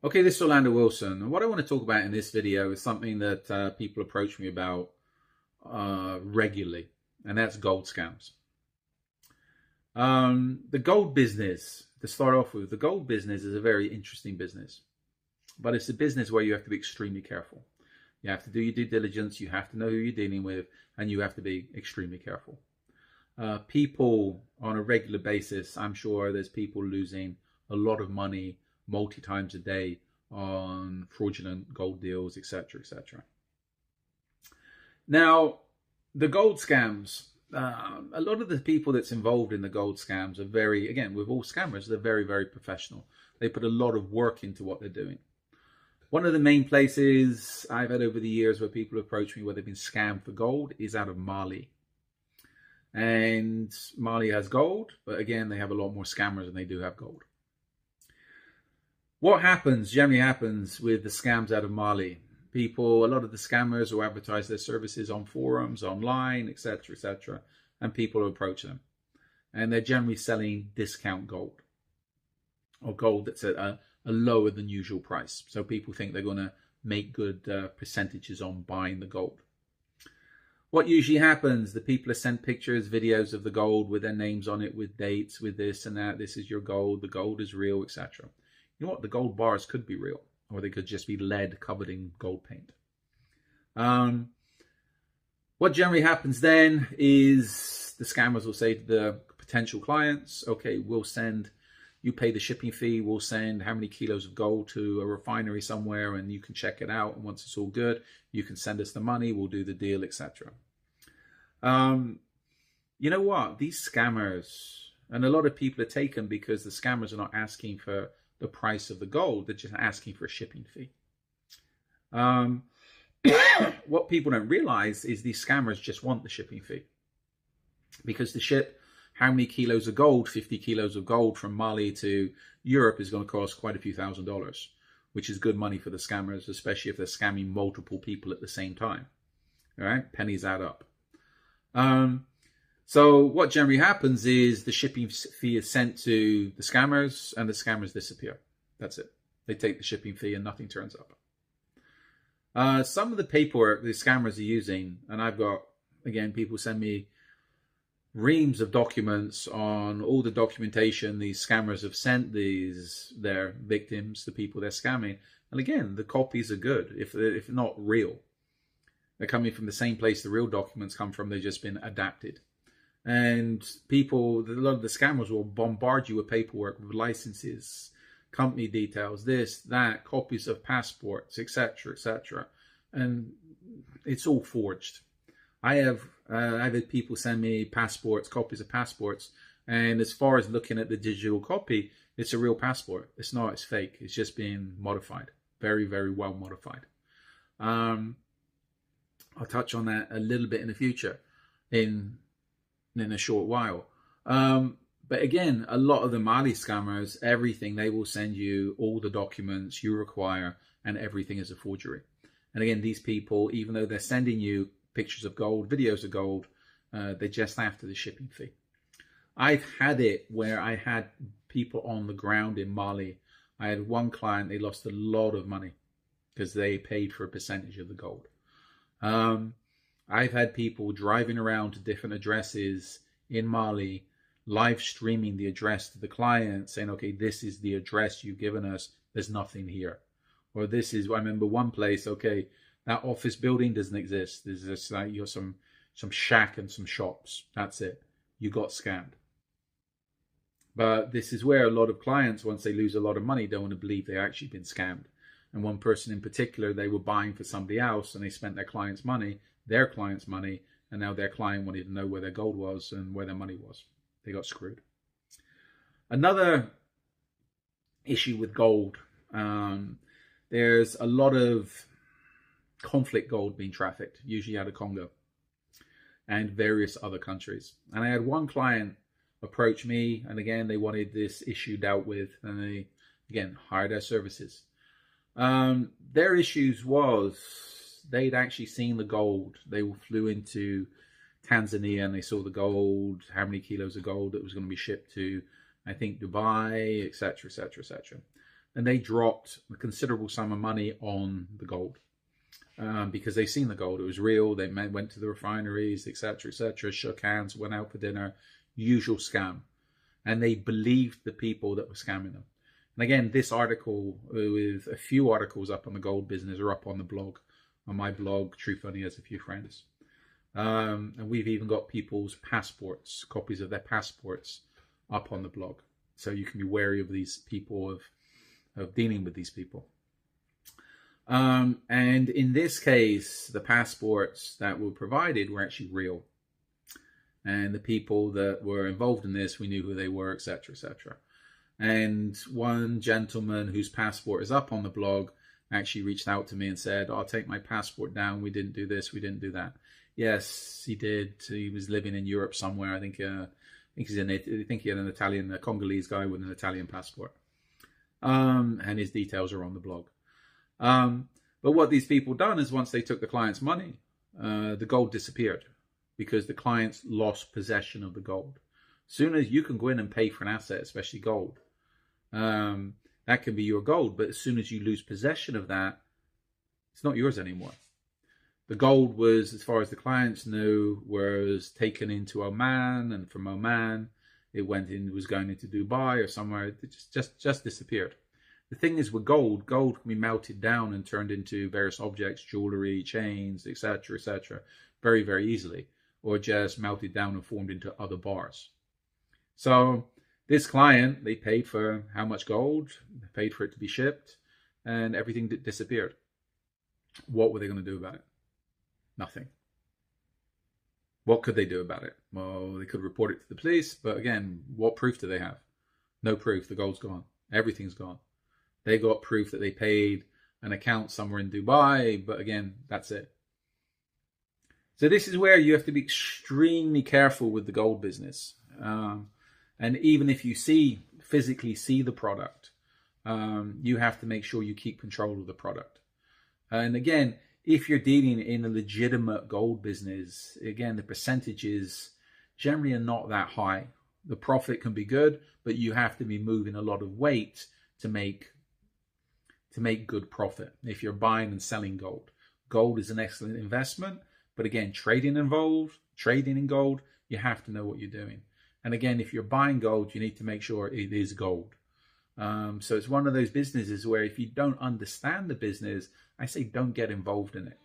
Okay, this is Orlando Wilson. And what I want to talk about in this video is something that people approach me about regularly, and that's gold scams. The gold business, to start off with, the gold business is a very interesting business, but it's a business where you have to be extremely careful. You have to do your due diligence, you have to know who you're dealing with, and you have to be extremely careful. People on a regular basis, I'm sure there's people losing a lot of money multi times a day on fraudulent gold deals, etc., etc. Now, the gold scams, a lot of the people that's involved in the gold scams are very, again, with all scammers, they're very, very professional. They put a lot of work into what they're doing. One of the main places I've had over the years where people approach me where they've been scammed for gold is out of Mali. And Mali has gold, but again, they have a lot more scammers than they do have gold. What generally happens with the scams out of Mali? A lot of the scammers will advertise their services on forums, online, etc., and people will approach them. And they're generally selling discount gold, or gold that's at a lower than usual price. So people think they're going to make good percentages on buying the gold. What usually happens, the people are sent pictures, videos of the gold with their names on it, with dates, with this and that. This is your gold, the gold is real, etc. You know what? The gold bars could be real, or they could just be lead covered in gold paint. What generally happens then is the scammers will say to the potential clients, okay, you pay the shipping fee, we'll send how many kilos of gold to a refinery somewhere and you can check it out. And once it's all good, you can send us the money, we'll do the deal, etc. You know what? These scammers, and a lot of people are taken because the scammers are not asking for the price of the gold, they're just asking for a shipping fee. What people don't realize is these scammers just want the shipping fee, because to ship how many kilos of gold, 50 kilos of gold from Mali to Europe is going to cost quite a few $1,000s, which is good money for the scammers, especially if they're scamming multiple people at the same time. All right, pennies add up. So what generally happens is the shipping fee is sent to the scammers and the scammers disappear. That's it. They take the shipping fee and nothing turns up. Some of the paperwork the scammers are using, and I've got, again, people send me reams of documents on all the documentation these scammers have sent their victims, the people they're scamming. And again, the copies are good, if not real. They're coming from the same place the real documents come from. They've just been adapted. And a lot of the scammers will bombard you with paperwork, with licenses, company details, this, that, copies of passports, etc., etc. And it's all forged. I've had people send me passports, copies of passports, and as far as looking at the digital copy, it's a real passport. It's not, it's fake. It's just being modified. Very, very well modified. I'll touch on that a little bit in the future, in a short while. But again, a lot of the Mali scammers, everything, they will send you all the documents you require, and everything is a forgery. And again, these people, even though they're sending you pictures of gold, videos of gold, they're just after the shipping fee. I've had it where I had people on the ground in Mali. I had one client, they lost a lot of money because they paid for a percentage of the gold. I've had people driving around to different addresses in Mali, live streaming the address to the client, saying, okay, this is the address you've given us, there's nothing here. Or this is, I remember one place, okay, that office building doesn't exist. There's just like you're some shack and some shops. That's it. You got scammed. But this is where a lot of clients, once they lose a lot of money, don't want to believe they've actually been scammed. And one person in particular, they were buying for somebody else and they spent their client's money, and now their client wanted to know where their gold was and where their money was. They got screwed. Another issue with gold, there's a lot of conflict gold being trafficked, usually out of Congo and various other countries. And I had one client approach me, and again, they wanted this issue dealt with, and they, again, hired our services. Their issues was they'd actually seen the gold. They flew into Tanzania and they saw the gold, how many kilos of gold that was going to be shipped to, I think, Dubai, etc., etc., etc. and they dropped a considerable sum of money on the gold. Because they've seen the gold, it was real. They went to the refineries, etc., etc., shook hands, went out for dinner, usual scam, and they believed the people that were scamming them. And again, this article, with a few articles up on the gold business, are up on the blog, on my blog. Truth Only Has a Few Friends, and we've even got people's passports, copies of their passports, up on the blog, so you can be wary of these people, of dealing with these people. And in this case, the passports that were provided were actually real. And the people that were involved in this, we knew who they were, etc., etc. And one gentleman whose passport is up on the blog actually reached out to me and said, "I'll take my passport down. We didn't do this. We didn't do that." Yes, he did. He was living in Europe somewhere. I think he had an Italian, a Congolese guy with an Italian passport. And his details are on the blog. But what these people done is, once they took the client's money, the gold disappeared, because the clients lost possession of the gold. As soon as you can go in and pay for an asset, especially gold, that can be your gold. But as soon as you lose possession of that, it's not yours anymore. The gold was, as far as the clients knew, was taken into Oman, and from Oman, it was going into Dubai or somewhere. It just disappeared. The thing is, with gold can be melted down and turned into various objects, jewelry, chains, etc., etc., very, very easily, or just melted down and formed into other bars. So this client, they paid for how much gold? They paid for it to be shipped, and everything disappeared. What were they going to do about it? Nothing. What could they do about it? Well, they could report it to the police, but again, what proof do they have? No proof. The gold's gone. Everything's gone. They got proof that they paid an account somewhere in Dubai, but again, that's it. So this is where you have to be extremely careful with the gold business. And even if you physically see the product, you have to make sure you keep control of the product. And again, if you're dealing in a legitimate gold business, again, the percentages generally are not that high. The profit can be good, but you have to be moving a lot of weight to make good profit. If you're buying and selling gold, gold is an excellent investment, but again, trading in gold, you have to know what you're doing. And again, if you're buying gold, you need to make sure it is gold. So it's one of those businesses where if you don't understand the business, I say don't get involved in it.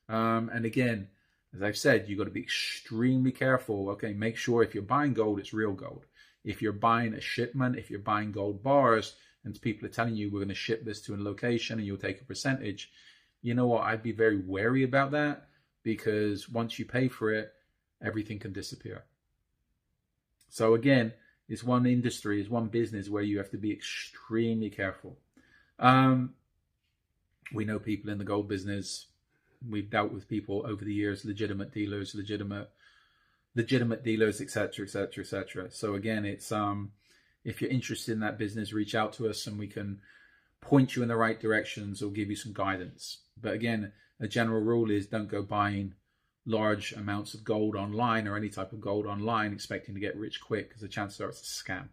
And again, as I've said, you've got to be extremely careful. Okay, make sure if you're buying gold, it's real gold. If you're buying a shipment, if you're buying gold bars, and people are telling you we're going to ship this to a location and you'll take a percentage, you know what? I'd be very wary about that, because once you pay for it, everything can disappear. So again, it's one industry, it's one business where you have to be extremely careful. We know people in the gold business. We've dealt with people over the years, legitimate dealers, legitimate dealers, etc., etc., etc. So again, it's if you're interested in that business, reach out to us and we can point you in the right directions or give you some guidance. But again, a general rule is don't go buying large amounts of gold online or any type of gold online expecting to get rich quick, because the chances are it's a scam.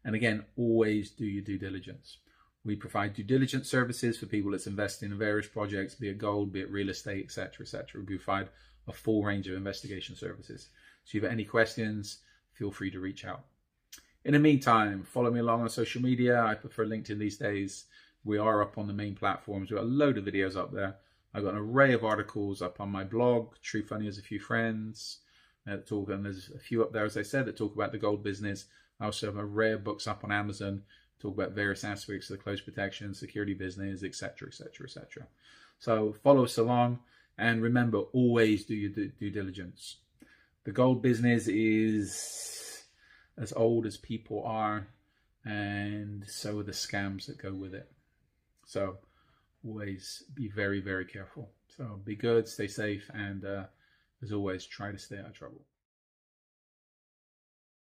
And again, always do your due diligence. We provide due diligence services for people that's investing in various projects, be it gold, be it real estate, etc., etc. We provide a full range of investigation services. So if you have any questions, feel free to reach out. In the meantime, follow me along on social media. I prefer LinkedIn these days. We are up on the main platforms. We've got a load of videos up there. I've got an array of articles up on my blog, Truth Only Has a Few Friends. And there's a few up there, as I said, that talk about the gold business. I also have an array of books up on Amazon, talk about various aspects of the close protection, security business, etc., etc., etc. So follow us along, and remember, always do your due diligence. The gold business is as old as people are, and so are the scams that go with it. So always be very, very careful. So be good, stay safe, and as always, try to stay out of trouble.